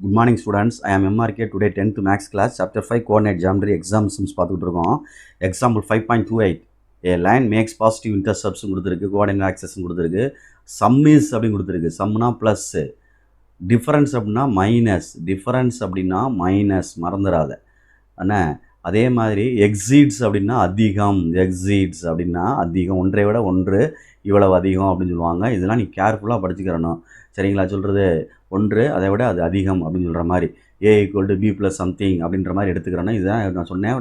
Good morning students, I am MRK. Today 10th max class chapter 5 coordinate geometry exams பார்த்துட்டு இருக்கோம். Example 5.28 a line makes positive intercepts கொடுத்திருக்கு, coordinate axis கொடுத்திருக்கு, sum is அப்படி கொடுத்திருக்கு. sumனா plus, difference அப்படினா minus, difference அப்படினா minus மறந்துடாத. அண்ணா அதே மாதிரி exceeds அப்படினா அதிகம், exceeds அப்படினா அதிகம், ஒன்றை விட ஒன்று இவ்வளவு அதிகம் அப்படின்னு சொல்லுவாங்க. இதெல்லாம் நீ கேர்ஃபுல்லாக படிச்சுக்கிறணும். சரிங்களா? சொல்கிறது ஒன்று அதை விட அது அதிகம் அப்படின்னு சொல்கிற மாதிரி a = b + something அப்படின்ற மாதிரி எடுத்துக்கிறேன்னா இதுதான் நான் சொன்னேன்.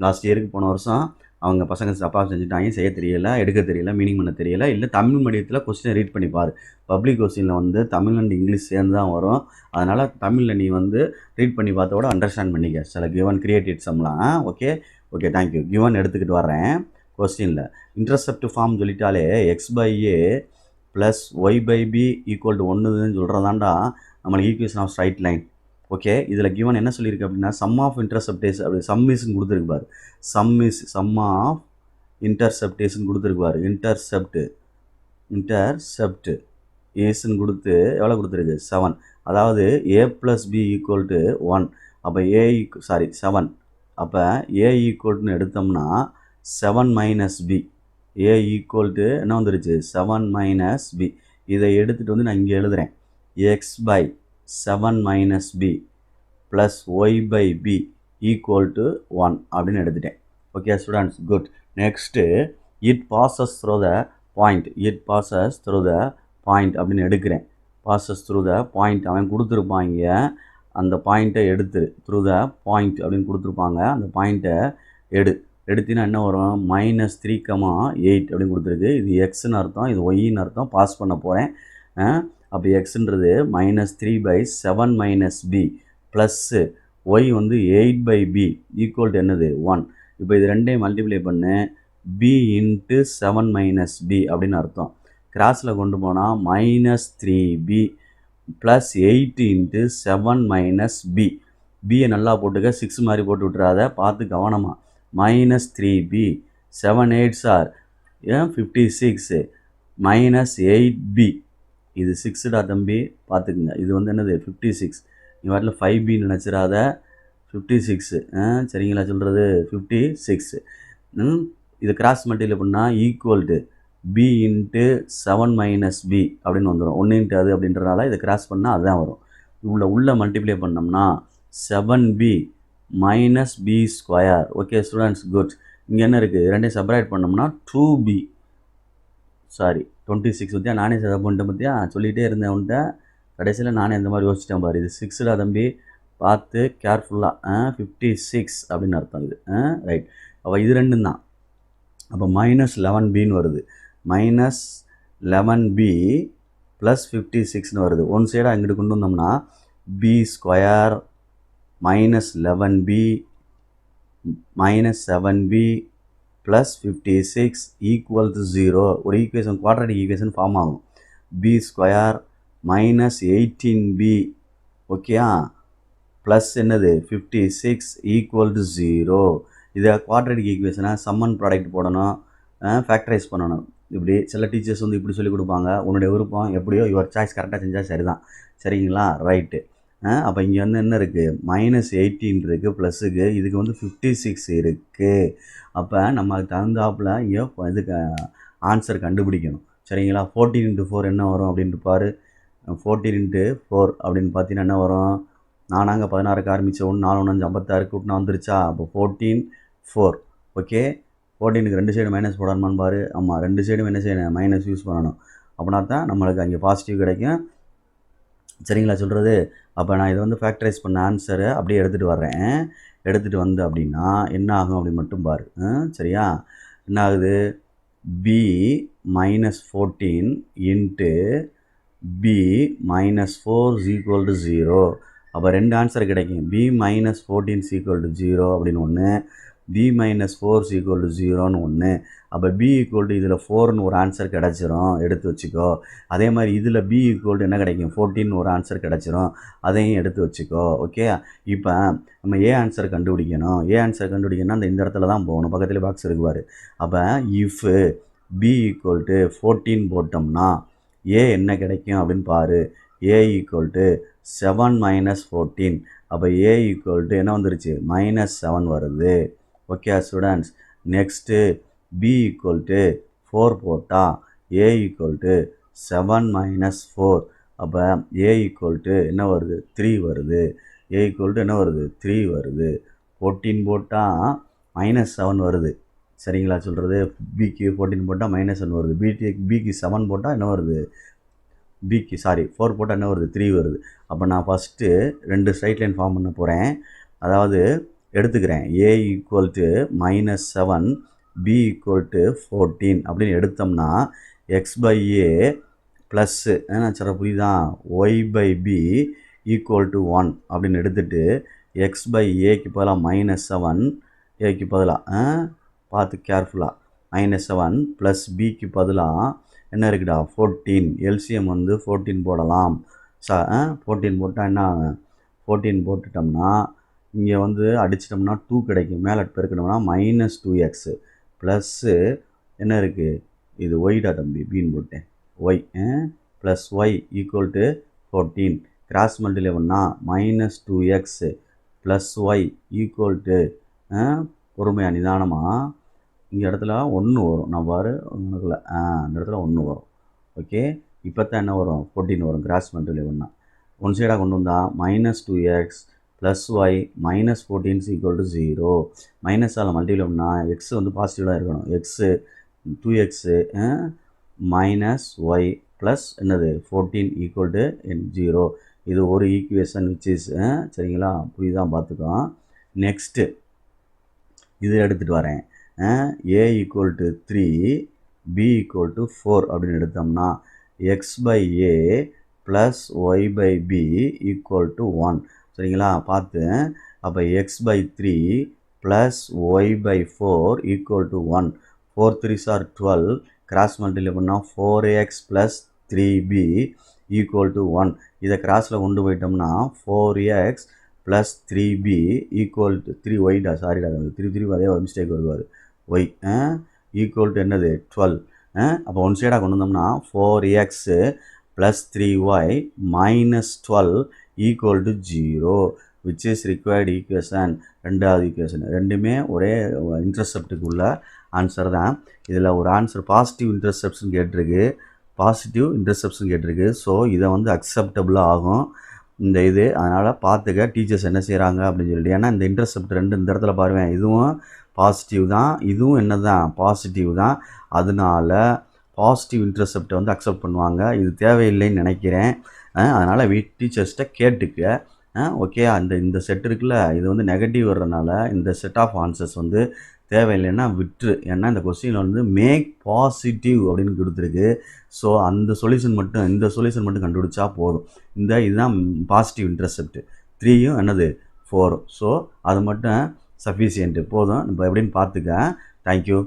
லாஸ்ட் இயருக்கு போன வருஷம் அவங்க பசங்க தப்பாக செஞ்சுட்டாங்க, செய்ய தெரியல, எடுக்க தெரியல, மீனிங் பண்ண தெரியல. இல்லை தமிழ் மீடியத்தில் கொஸ்டினை ரீட் பண்ணிப்பார். பப்ளிக் கொஸ்டினில் வந்து தமிழ் அண்ட் இங்கிலீஷ் சேர்ந்து தான் வரும். அதனால் தமிழில் நீ வந்து ரீட் பண்ணி பார்த்தோட அண்டர்ஸ்டாண்ட் பண்ணிக்க சில கிவன் கிரியேட்டட் சம்லாம். Okay thank you. கிவன் எடுத்துக்கிட்டு வர்றேன். கொஸ்டினில் இன்டர்செப்ட் ஃபார்ம் சொல்லிட்டாலே x/a ப்ளஸ் y/b = 1ன்னு சொல்கிறதாண்டா நம்மளுக்கு equation of straight line. Okay, இதில் கிவன் என்ன சொல்லியிருக்கு அப்படின்னா சம் ஆஃப் இன்டர்செப்டேஸ் அப்படி சம்மிஸ்ன்னு கொடுத்துருக்குப்பார். சம் ஆஃப் இன்டர்செப்டேஸ்ன்னு கொடுத்துருக்குப்பார். இன்டர்செப்ட் ஏஸ்ன்னு கொடுத்து எவ்வளோ கொடுத்துருக்கு 7. அதாவது a + b = 1. அப்போ 7. அப்போ a = எடுத்தோம்னா 7 - b. a = என்ன வந்துருச்சு 7 - b. இதை எடுத்துகிட்டு வந்து நான் இங்கே எழுதுகிறேன். x/7 - b ப்ளஸ் y/b = 1 அப்படின்னு எடுத்துட்டேன். Okay students, good. Next it bosses through the point அப்படின்னு எடுக்கிறேன். பாசஸ் த்ரூ த பாயிண்ட் அவன் கொடுத்துருப்பாங்க. அந்த பாயிண்ட்டை எடுத்து த்ரூ த பாயிண்ட் அப்படின்னு கொடுத்துருப்பாங்க. அந்த பாயிண்ட்டை எடுத்தினா என்ன வரும் -3,8 அப்படின்னு கொடுத்துருக்கு. இது எக்ஸ்ன்னு அர்த்தம், இது ஒய்ன்னு அர்த்தம். பாஸ் பண்ண போகிறேன். அப்போ எக்ஸுன்றது -3/7 - b ப்ளஸ்ஸு ஒய் வந்து 8/b ஈக்குவல் டு என்னது 1. இப்போ இது ரெண்டையும் மல்டிப்ளை பண்ணு b × 7 - b அப்படின்னு அர்த்தம். கிராஸில் கொண்டு போனால் -3b ப்ளஸ் 8 × 7 - b. பியை நல்லா போட்டுக்க, 6 மாதிரி போட்டு விட்டுறாத, பார்த்து கவனமாக. -3b 7 8s are 56 -8b. இது 6டா தம்பி, பார்த்துக்குங்க. இது வந்து என்னது 56. நீ வாட்டில் 5b நினச்சிடாத, 56. சரிங்களா? சொல்கிறது 56. இது கிராஸ் மல்டிப்ளை பண்ணால் ஈக்குவல் டு b × 7 - b அப்படின்னு வந்துடும். 1 × அது அப்படின்றனால இதை கிராஸ் பண்ணால் அதுதான் வரும். உள்ள மல்டிப்ளை பண்ணோம்னா 7b - b². Okay students, good. இங்கே என்ன இருக்குது, ரெண்டையும் செப்பரேட் பண்ணோம்னா 2b. 26 பற்றியா நானே செதை பண்ணிட்டேன். பற்றியா சொல்லிகிட்டே இருந்தேன் உன்ட்ட, கடைசியில் நானே இந்த மாதிரி யோசிச்சிட்டேன் பாரு. இது 6டா தம்பி, பார்த்து கேர்ஃபுல்லாக. 56 அப்படின்னு அர்த்தம் இது. ரைட். அப்போ இது ரெண்டும் தான். அப்போ -11bன்னு வருது. -11b ப்ளஸ் 56ன்னு வருது. ஒன் சைடாக இங்கிட்டு கொண்டு வந்தோம்னா b² -11b -7b ப்ளஸ் 56 = 0. ஒரு ஈக்குவேஷன், குவாட்ரேட்டிக் ஈக்குவேஷன் ஃபார்ம் ஆகும். b² -18b ஓகேயா ப்ளஸ் என்னது 56 = 0. இதை குவாட்ரேட்டிக் ஈக்குவேஷனை சம்மன் ப்ராடக்ட் போடணும், ஃபேக்டரைஸ் பண்ணணும். இப்படி சில டீச்சர்ஸ் வந்து இப்படி சொல்லி கொடுப்பாங்க. உன்னுடைய விருப்பம் எப்படியோ, யுவர் சாய்ஸ், கரெக்டாக செஞ்சால் சரிதான். சரிங்களா? ரைட்டு. அப்போ இங்கே வந்து என்ன இருக்குது -18 இருக்குது ப்ளஸுக்கு, இதுக்கு வந்து 56 இருக்குது. அப்போ நம்ம அதுக்கு தகுந்தாப்பில் இங்கே இதுக்கு ஆன்சர் கண்டுபிடிக்கணும். சரிங்களா? 14 × 4 என்ன வரும் அப்படின்ட்டு பாரு. 14 × 4 அப்படின்னு பார்த்தீங்கன்னா என்ன வரும், நானாங்க 16க்கு ஆரம்பித்த 1 4 1 5 56 கூட்டினா வந்துருச்சா? அப்போ 14 4. ஓகே, 14க்கு 2 சைடு மைனஸ் போடணுமான்னு பாரு. ஆமாம், 2 சைடும் என்ன செய்யணும், மைனஸ் யூஸ் பண்ணணும். அப்படின்னா தான் நம்மளுக்கு அங்கே பாசிட்டிவ் கிடைக்கும். சரிங்களா சொல்கிறது? அப்போ நான் இதை வந்து ஃபேக்டரைஸ் பண்ண ஆன்சரை அப்படியே எடுத்துகிட்டு வர்றேன். எடுத்துகிட்டு வந்து அப்படின்னா என்ன ஆகும் அப்படின்னு மட்டும் பாரு. சரியா? என்ன ஆகுது, b -14 × b -4 = 0. அப்போ ரெண்டு ஆன்சர் கிடைக்கும். b -14 = 0 அப்படின்னு ஒன்று, b -4 = 0ன்னு ஒன்று. அப்போ b = இதில் 4ன்னு ஒரு ஆன்சர் கிடச்சிரும், எடுத்து வச்சுக்கோ. அதே மாதிரி இதில் b = என்ன கிடைக்கும் 14ன்னு ஒரு ஆன்சர் கிடச்சிரும், அதையும் எடுத்து வச்சுக்கோ. ஓகே, இப்போ நம்ம ஏ ஆன்சர் கண்டுபிடிக்கணும். ஏ ஆன்சர் கண்டுபிடிக்கணும்னா இந்த இடத்துல தான் போகணும். பக்கத்தில் பாக்ஸ் இருக்குவார். அப்போ இஃப் b = 14 போட்டோம்னா ஏ என்ன கிடைக்கும் அப்படின்னு பாரு. a = 7 minus 14. அப்போ ஏ ஈக்குவல் டு என்ன வந்துருச்சு -7 வருது. Okay students. Next B equal to 4 போட்டால் ஏ ஈக்குவல் டு 7 மைனஸ் 4. அப்போ ஏ ஈக்குவல் டு என்ன வருது 3 வருது. ஏ ஈக்குவல் டு என்ன வருது 3 வருது. 14 போட்டால் -7 வருது. சரிங்களா சொல்கிறது? பிக்கு 14 போட்டால் -7 வருது. பிக்கு 7 போட்டால் என்ன வருது பிக்கு 4 போட்டால் என்ன வருது 3 வருது. அப்போ நான் ஃபஸ்ட்டு 2 ஸ்ட்ரைட் லைன் ஃபார்ம் பண்ண போகிறேன். அதாவது எடுத்துக்கிறேன் A equal to -7 B equal to 14 அப்படின்னு எடுத்தோம்னா எக்ஸ் பை ஏ ப்ளஸ்ஸு என்ன சொல்கிற புரியுதா Y by B equal to 1 அப்படின்னு எடுத்துகிட்டு எக்ஸ் பை ஏக்கு பதிலாக -7 ஏக்கு பதிலாக பார்த்து கேர்ஃபுல்லாக -7 ப்ளஸ் பிக்கு பதிலாக என்ன இருக்குடா 14. எல்சிஎம் வந்து 14 போடலாம். 14 போட்டால் என்ன 14 போட்டுட்டோம்னா இங்கே வந்து அடிச்சிட்டோம்னா 2 கிடைக்கும். மேலே பெருக்கணும்னா -2x ப்ளஸ்ஸு என்ன இருக்குது இது ஒய்டா தம்பி பின்னு போட்டேன் Y plus Y equal to 14. Cross multiply பண்ணால் -2x plus Y equal to பொறுமையாக நிதானமாக இங்கே இடத்துல 1 வரும். நான் பாரு ஒன்றுக்குள்ள அந்த இடத்துல 1 வரும். ஓகே இப்போ தான் என்ன வரும் 14 வரும். கிராஸ் மல்டிப்ளை பண்ணால் ஒன் சைடாக கொண்டு வந்தால் -2x plus y -14 equal to 0. மைனஸால் மல்டிப்ளை பண்ணால் எக்ஸ் வந்து பாசிட்டிவாக இருக்கணும். X 2x minus Y plus என்னது 14 ஈக்குவல் டு 0. இது ஒரு ஈக்குவேஷன் விச் இஸ் சரிங்களா புரியுதான் பார்த்துக்கோ. நெக்ஸ்ட்டு இது எடுத்துகிட்டு வரேன். a equal to 3 b equal to 4 அப்படின்னு எடுத்தோம்னா X by A plus Y by B equal to 1. சரிங்களா பார்த்து. அப்போ X by 3 plus Y by 4 equal to 1. 4 3s are 12. Cross multiply பண்ணால் 4x plus 3b equal to 1. இதை கிராஸில் கொண்டு போயிட்டோம்னா 4x plus 3b equal to 3 ஒய்டா சாரிடா 3 அதே ஒரு மிஸ்டேக் வருவார். ஒய் ஈக்குவல் டு என்னது 12. அப்போ ஒன் சைடாக கொண்டு வந்தோம்னா 4x plus 3y minus 12 equal to 0 which is required equation. ரெண்டாவது ஈக்குவேஷன் ரெண்டுமே ஒரே இன்டர்செப்டுக்கு உள்ள ஆன்சர் தான். இதில் ஒரு ஆன்சர் பாசிட்டிவ் இன்டர்செப்ஷன் கேட்டிருக்கு. ஸோ இதை வந்து அக்செப்டபுளாக ஆகும் இந்த இது. அதனால் பார்த்துக்க டீச்சர்ஸ் என்ன செய்கிறாங்க அப்படின்னு சொல்லிட்டு. ஏன்னா இந்த இன்டர்செப்ட் ரெண்டு இந்த இடத்துல பாருவேன் இதுவும் பாசிட்டிவ் தான் இதுவும் என்ன தான் பாசிட்டிவ் தான். அதனால பாசிட்டிவ் இன்டர்செப்டை வந்து அக்செப்ட் பண்ணுவாங்க. இது தேவையில்லைன்னு நினைக்கிறேன். அதனால் டீச்சர்ஸ்கிட்ட கேட்டுக்க. ஓகே இந்த செட் இருக்குல்ல இது வந்து நெகட்டிவ் வர்றதுனால இந்த செட் ஆஃப் ஆன்சர்ஸ் வந்து தேவையில்லைன்னா விட்டுரு. ஏன்னா இந்த கொஸ்டின் வந்து மேக் பாசிட்டிவ் அப்படின்னு கொடுத்துருக்கு. ஸோ இந்த சொல்யூஷன் மட்டும் கண்டுபிடிச்சா போதும். இதுதான் பாசிட்டிவ் இன்டர்செப்ட் 3யும் என்னது 4. ஸோ அது மட்டும் சஃபிஷியன்ட்டு போதும். இப்போ எப்படின்னு பார்த்துக்க. தேங்க்யூ.